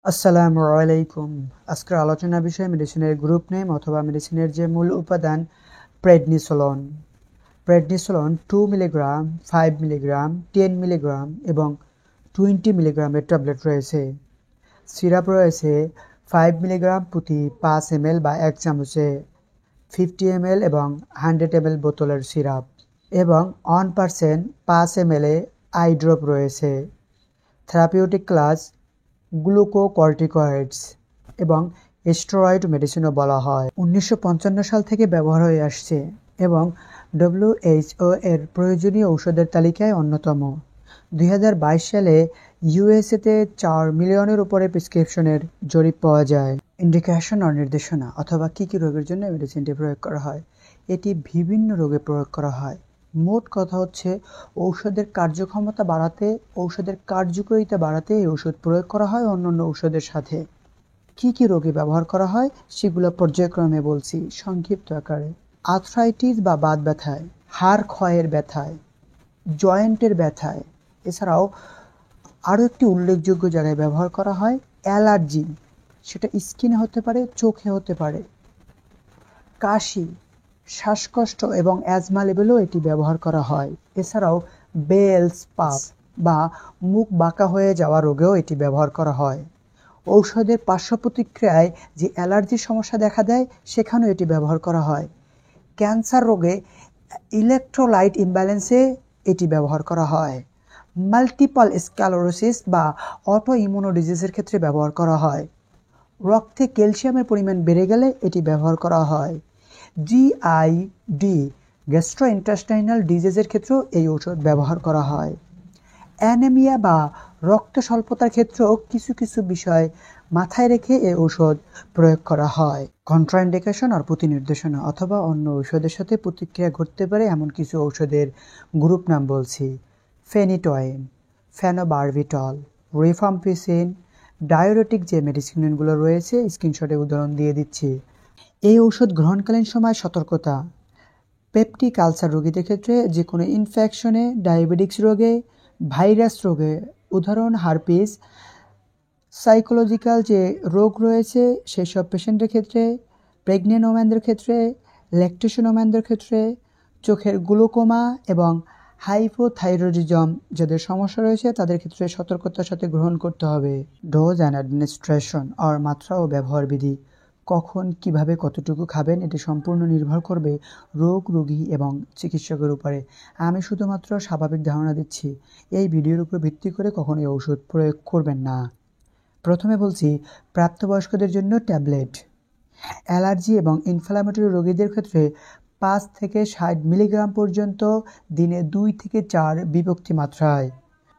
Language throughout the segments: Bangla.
আসসালামু আলাইকুম। আজকের আলোচনার বিষয় মেডিসিনের গ্রুপ নেম অথবা মেডিসিনের যে মূল উপাদান prednisolone. Prednisolone 2 milligram, 5 milligram, 10 milligram এবং 20 মিলিগ্রামের ট্যাবলেট রয়েছে। সিরাপ রয়েছে 5 মিলিগ্রাম প্রতি 5 ml বা 1 চামচে, 50 ml এবং 100 ml বোতলের সিরাপ এবং 1% 5 ml এ আই ড্রপ রয়েছে। থেরাপিউটিক ক্লাস গ্লুকোকর্টিকয়েডস এবং স্টেরয়েড মেডিসিনও বলা হয়। 1955 সাল থেকে ব্যবহার হয়ে আসছে এবং WHO এর প্রয়োজনীয় ঔষধের তালিকায় অন্যতম। 2022 সালে ইউএসএতে 4 মিলিয়নের উপরে প্রেসক্রিপশনের জরিপ পাওয়া যায়। ইন্ডিকেশন ও নির্দেশনা অথবা কী কী রোগের জন্য মেডিসিনটি প্রয়োগ করা হয়। এটি বিভিন্ন রোগে প্রয়োগ করা হয়। মোট কথা হচ্ছে ঔষধের কার্যক্ষমতা বাড়াতে, ঔষধের কার্যকারিতা বাড়াতে এই ওষুধ প্রয়োগ করা হয় অন্যান্য ঔষধের সাথে। কী কী রোগে ব্যবহার করা হয় সেগুলো পর্যায়ক্রমে বলছি সংক্ষিপ্ত আকারে। আর্থ্রাইটিস বা বাত ব্যথায়, হাড় ক্ষয়ের ব্যথায়, জয়েন্টের ব্যথায়, এছাড়াও আরও একটি উল্লেখযোগ্য জায়গায় ব্যবহার করা হয় অ্যালার্জি, সেটা স্কিনে হতে পারে, চোখে হতে পারে, কাশি, শ্বাসকষ্ট এবং অ্যাজমা লেভেলেও এটি ব্যবহার করা হয়। এছাড়াও বেলস পাপ বা মুখ বাঁকা হয়ে যাওয়া রোগেও এটি ব্যবহার করা হয়। ঔষধের পার্শ্ব প্রতিক্রিয়ায় যে অ্যালার্জির সমস্যা দেখা দেয় সেখানেও এটি ব্যবহার করা হয়। ক্যান্সার রোগে ইলেকট্রোলাইট ইমব্যালেন্সে এটি ব্যবহার করা হয়। মাল্টিপল স্ক্লেরোসিস বা অটো ইমিউনো ডিজিজের ক্ষেত্রে ব্যবহার করা হয়। রক্তে ক্যালসিয়ামের পরিমাণ বেড়ে গেলে এটি ব্যবহার করা হয়। জিআইডি গ্যাস্ট্রোইন্টেস্টাইনাল ডিজিজের ক্ষেত্রেও এই ঔষধ ব্যবহার করা হয়। অ্যানেমিয়া বা রক্ত স্বল্পতার ক্ষেত্রেও কিছু কিছু বিষয় মাথায় রেখে এই ঔষধ প্রয়োগ করা হয়। কন্ট্রাইন্ডিকেশন আর প্রতিনির্দেশনা অথবা অন্য ঔষধের সাথে প্রতিক্রিয়া ঘটতে পারে এমন কিছু ঔষধের গ্রুপ নাম বলছি। ফেনিটোয়েন, ফেনোবারবিটল, রিফাম্পিসিন, ডায়োরেটিক যে মেডিসিনগুলো রয়েছে স্ক্রিনশটে উদাহরণ দিয়ে দিচ্ছি। এই ঔষধ গ্রহণকালীন সময় সতর্কতা। পেপটিক আলসার রোগীদের ক্ষেত্রে যে কোনো ইনফেকশনে, ডায়াবেটিক্স রোগে, ভাইরাস রোগে, উদাহরণ হারপিস, সাইকোলজিক্যাল যে রোগ রয়েছে সেসব পেশেন্টের ক্ষেত্রে, প্রেগনেন্ট ওম্যানদের ক্ষেত্রে, ল্যাকটেশন ওম্যানদের ক্ষেত্রে, চোখের গ্লুকোমা এবং হাইপোথাইরয়েডিজম যাদের সমস্যা রয়েছে তাদের ক্ষেত্রে সতর্কতার সাথে গ্রহণ করতে হবে। ডোজ অ্যান্ড অ্যাডমিনিস্ট্রেশন আর মাত্রা ও ব্যবহার বিধি। কখন, কিভাবে, কতটুকু খাবেন এটি সম্পূর্ণ নির্ভর করবে রোগ, রোগী এবং চিকিৎসকের উপরে। আমি শুধুমাত্র স্বাভাবিক ধারণা দিচ্ছি। এই ভিডিওর উপর ভিত্তি করে কখনোই ওষুধ প্রয়োগ করবেন না। প্রথমে বলছি প্রাপ্তবয়স্কদের জন্য ট্যাবলেট। অ্যালার্জি এবং ইনফ্ল্যামেটরি রোগীদের ক্ষেত্রে 5 থেকে 60 মিলিগ্রাম পর্যন্ত দিনে 2 থেকে 4 বিভক্তি মাত্রায়।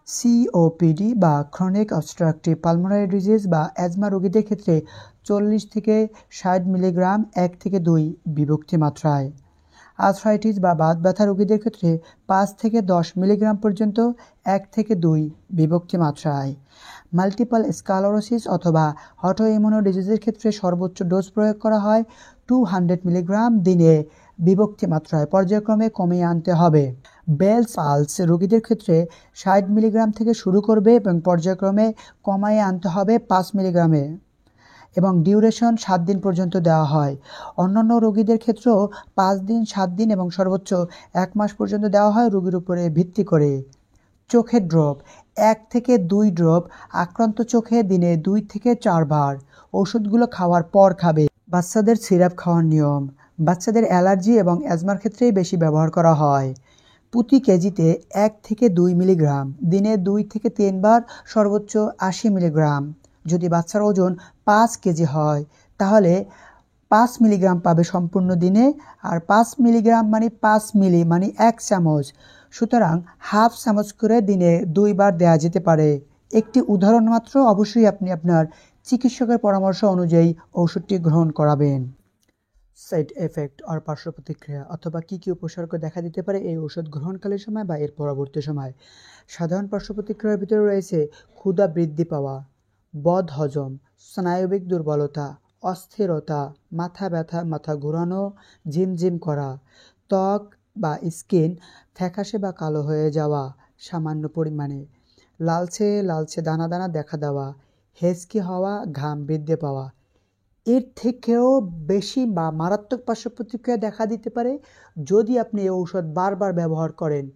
সিওপিডি বা ক্রনিক অবস্ট্রাকটিভ পালমোনারি ডিজিজ বা অ্যাজমা রোগীদের ক্ষেত্রে 40 থেকে 60 মিলিগ্রাম 1 থেকে 2 বিভক্তি মাত্রায়। আর্থ্রাইটিস বা বাত ব্যথা রোগীদের ক্ষেত্রে 5 থেকে 10 মিলিগ্রাম পর্যন্ত 1 থেকে 2 বিভক্তি মাত্রায়। মাল্টিপল স্ক্লেরোসিস অথবা অটো ইমিউনো ডিজিজের ক্ষেত্রে সর্বোচ্চ ডোজ প্রয়োগ করা হয় 200 মিলিগ্রাম দিনে বিভক্তি মাত্রায়, পর্যায়ক্রমে কমিয়ে আনতে হবে। বেলস পালস রোগীদের ক্ষেত্রে 60 মিলিগ্রাম থেকে শুরু করবে এবং পর্যায়ক্রমে কমায়ে আনতে হবে 5 মিলিগ্রামে এবং ডিউরেশন 7 দিন পর্যন্ত দেওয়া হয়। অন্যান্য রোগীদের ক্ষেত্রেও 5 দিন, 7 দিন এবং সর্বোচ্চ 1 মাস পর্যন্ত দেওয়া হয় রোগীর উপরে ভিত্তি করে। চোখের ড্রপ 1 থেকে 2 ড্রপ আক্রান্ত চোখে দিনে 2 থেকে 4 বার। ওষুধগুলো খাওয়ার পর খাবে। বাচ্চাদের সিরাপ খাওয়ার নিয়ম। বাচ্চাদের অ্যালার্জি এবং অ্যাজমার ক্ষেত্রেই বেশি ব্যবহার করা হয়। প্রতি কেজিতে 1 থেকে 2 মিলিগ্রাম, দিনে 2 থেকে 3 বার, সর্বোচ্চ 80 মিলিগ্রাম। যদি বাচ্চার ওজন 5 কেজি হয় তাহলে 5 মিলিগ্রাম পাবে সম্পূর্ণ দিনে, আর 5 মিলিগ্রাম মানে 5 মিলি মানে 1 চামচ, সুতরাং হাফ চামচ করে দিনে 2 বার দেওয়া যেতে পারে। একটি উদাহরণ মাত্র, অবশ্যই আপনি আপনার চিকিৎসকের পরামর্শ অনুযায়ী ওষুধটি গ্রহণ করাবেন। সাইড এফেক্ট আর পার্শ্ব প্রতিক্রিয়া অথবা কী কী উপসর্গ দেখা দিতে পারে এই ওষুধ গ্রহণকালীন সময় বা এর পরবর্তী সময়। সাধারণ পার্শ্ব প্রতিক্রিয়ার ভিতরে রয়েছে ক্ষুধা বৃদ্ধি পাওয়া, বদহজম, স্নায়বিক দুর্বলতা, অস্থিরতা, মাথা ব্যথা, মাথা ঘোরানো, ঝিমঝিম করা, ত্বক বা স্কিন ফ্যাকাশে বা কালো হয়ে যাওয়া সামান্য পরিমাণে, লালচে লালচে দানা দানা দেখা দেওয়া, হেঁচকি হওয়া, ঘাম বৃদ্ধি পাওয়া। এর থেকেও বেশি বা মারাত্মক পার্শ্ব প্রতিক্রিয়া দেখা দিতে পারে যদি আপনি এই ঔষধ বারবার ব্যবহার করেন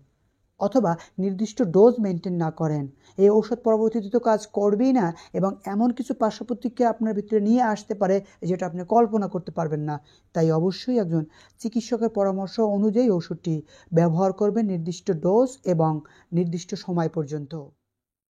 অথবা নির্দিষ্ট ডোজ মেনটেন না করেন। এই ঔষধ পরবর্তীতে তো কাজ করবেই না এবং এমন কিছু পার্শ্ব প্রতিক্রিয়া আপনার ভিতরে নিয়ে আসতে পারে যেটা আপনি কল্পনা করতে পারবেন না। তাই অবশ্যই একজন চিকিৎসকের পরামর্শ অনুযায়ী ওষুধটি ব্যবহার করবেন নির্দিষ্ট ডোজ এবং নির্দিষ্ট সময় পর্যন্ত।